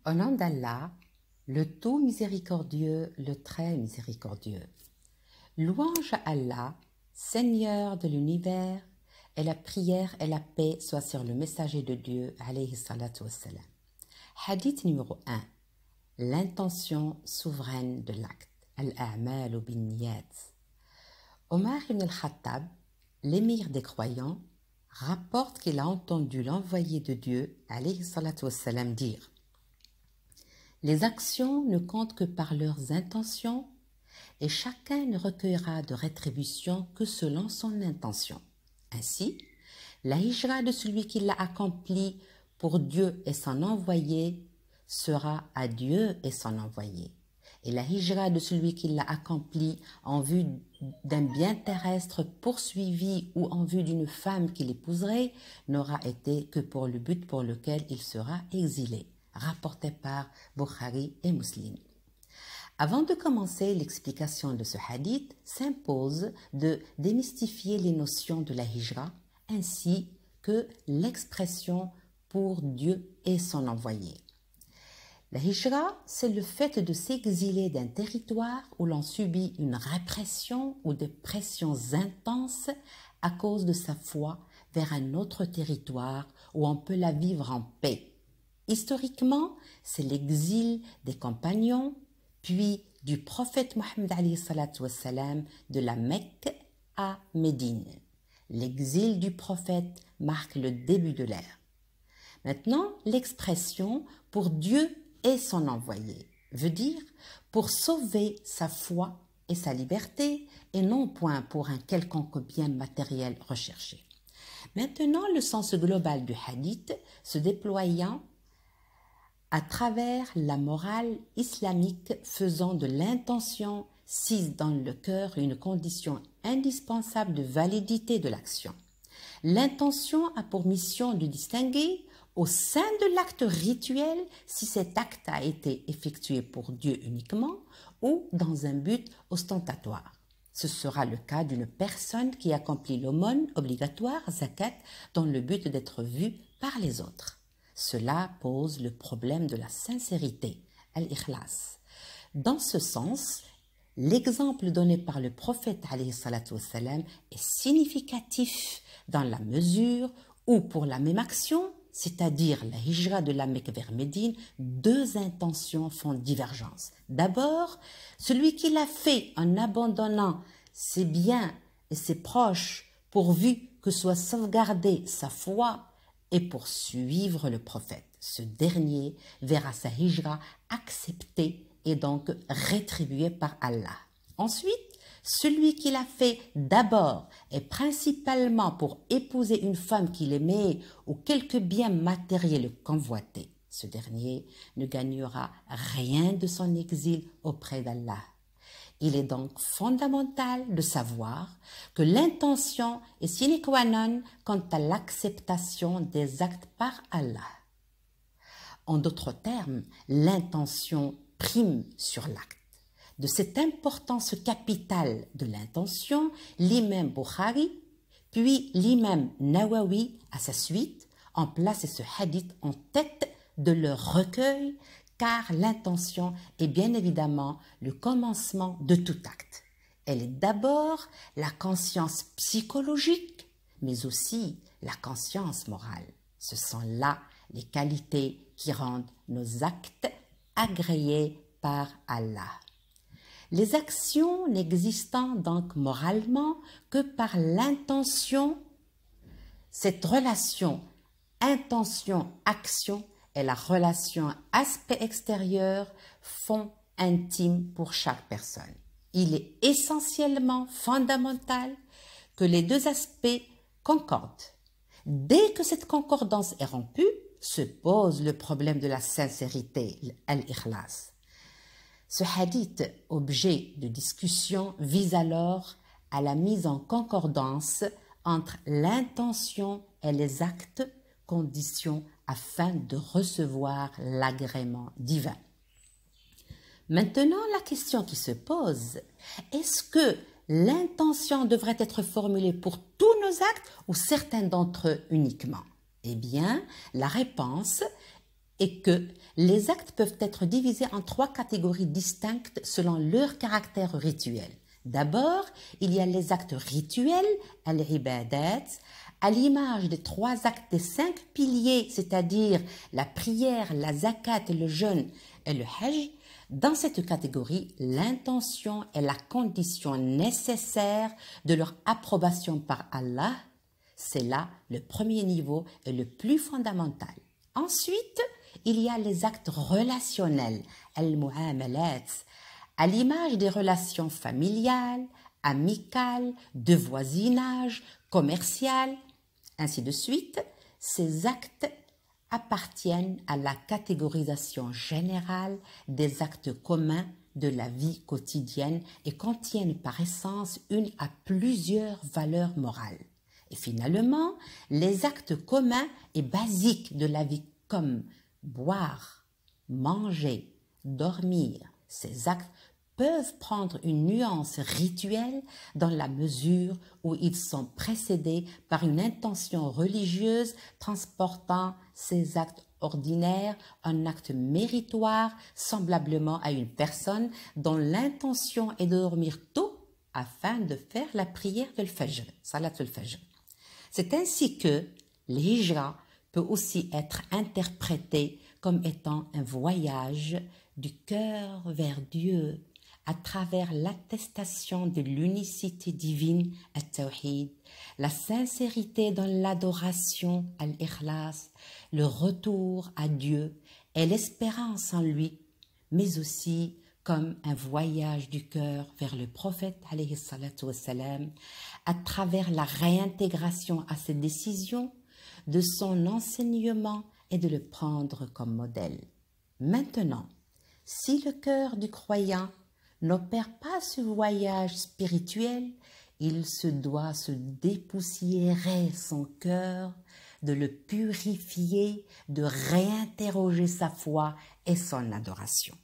Au nom d'Allah, le tout miséricordieux, le très miséricordieux. Louange à Allah, Seigneur de l'univers, et la prière et la paix soient sur le messager de Dieu, alayhi salatu wassalam. Hadith numéro 1. L'intention souveraine de l'acte. Al-a'mal bin-niyat. Omar ibn al-Khattab, l'émir des croyants, rapporte qu'il a entendu l'envoyé de Dieu, alayhi salatu wassalam, dire: les actions ne comptent que par leurs intentions et chacun ne recueillera de rétribution que selon son intention. Ainsi, la hijra de celui qui l'a accompli pour Dieu et son envoyé sera à Dieu et son envoyé. Et la hijra de celui qui l'a accompli en vue d'un bien terrestre poursuivi ou en vue d'une femme qu'il épouserait n'aura été que pour le but pour lequel il sera exilé. Rapporté par Bukhari et Muslim. Avant de commencer l'explication de ce hadith, s'impose de démystifier les notions de la hijra ainsi que l'expression pour Dieu et son envoyé. La hijra, c'est le fait de s'exiler d'un territoire où l'on subit une répression ou des pressions intenses à cause de sa foi vers un autre territoire où on peut la vivre en paix. Historiquement, c'est l'exil des compagnons, puis du prophète Mohammed de la Mecque à Médine. L'exil du prophète marque le début de l'ère. Maintenant, l'expression « pour Dieu et son envoyé » veut dire pour sauver sa foi et sa liberté et non point pour un quelconque bien matériel recherché. Maintenant, le sens global du hadith se déployant à travers la morale islamique faisant de l'intention sise dans le cœur une condition indispensable de validité de l'action. L'intention a pour mission de distinguer au sein de l'acte rituel si cet acte a été effectué pour Dieu uniquement ou dans un but ostentatoire. Ce sera le cas d'une personne qui accomplit l'aumône obligatoire, zakat, dans le but d'être vue par les autres. Cela pose le problème de la sincérité, al-ikhlas. Dans ce sens, l'exemple donné par le prophète alayhi salatu wassalam est significatif dans la mesure où pour la même action, c'est-à-dire la hijra de la Mecque vers Médine, deux intentions font divergence. D'abord, celui qui l'a fait en abandonnant ses biens et ses proches pourvu que soit sauvegardée sa foi et pour suivre le prophète. Ce dernier verra sa hijra acceptée et donc rétribuée par Allah. Ensuite, celui qui l'a fait d'abord et principalement pour épouser une femme qu'il aimait ou quelque bien matériel convoité, ce dernier ne gagnera rien de son exil auprès d'Allah. Il est donc fondamental de savoir que l'intention est sine qua non quant à l'acceptation des actes par Allah. En d'autres termes, l'intention prime sur l'acte. De cette importance capitale de l'intention, l'imam Bukhari, puis l'imam Nawawi à sa suite, ont placé ce hadith en tête de leur recueil car l'intention est bien évidemment le commencement de tout acte. Elle est d'abord la conscience psychologique, mais aussi la conscience morale. Ce sont là les qualités qui rendent nos actes agréés par Allah. Les actions n'existant donc moralement que par l'intention, cette relation intention-action et la relation aspect extérieur font intime pour chaque personne. Il est essentiellement fondamental que les deux aspects concordent. Dès que cette concordance est rompue, se pose le problème de la sincérité, al-ikhlas. Ce hadith, objet de discussion, vise alors à la mise en concordance entre l'intention et les actes, conditions afin de recevoir l'agrément divin. Maintenant, la question qui se pose, est-ce que l'intention devrait être formulée pour tous nos actes ou certains d'entre eux uniquement? Eh bien, la réponse est que les actes peuvent être divisés en 3 catégories distinctes selon leur caractère rituel. D'abord, il y a les actes rituels, al-ibadat, à l'image des 3 actes des 5 piliers, c'est-à-dire la prière, la zakat, le jeûne et le hajj. Dans cette catégorie, l'intention est la condition nécessaire de leur approbation par Allah. C'est là le premier niveau et le plus fondamental. Ensuite, il y a les actes relationnels, al-mu'amalat, à l'image des relations familiales, amicales, de voisinage, commerciales, ainsi de suite. Ces actes appartiennent à la catégorisation générale des actes communs de la vie quotidienne et contiennent par essence une à plusieurs valeurs morales. Et finalement, les actes communs et basiques de la vie comme boire, manger, dormir, ces actes peuvent prendre une nuance rituelle dans la mesure où ils sont précédés par une intention religieuse transportant ces actes ordinaires en acte méritoire semblablement à une personne dont l'intention est de dormir tôt afin de faire la prière de l'Fajr, Salat al-Fajr. C'est ainsi que l'hijra peut aussi être interprété comme étant un voyage du cœur vers Dieu à travers l'attestation de l'unicité divine, at-tawhid, la sincérité dans l'adoration, al-ikhlas, le retour à Dieu et l'espérance en lui, mais aussi comme un voyage du cœur vers le prophète alayhi salatu wassalam, à travers la réintégration à ses décisions de son enseignement et de le prendre comme modèle. Maintenant, si le cœur du croyant n'opère pas ce voyage spirituel, il se doit se dépoussiérer son cœur, de le purifier, de réinterroger sa foi et son adoration.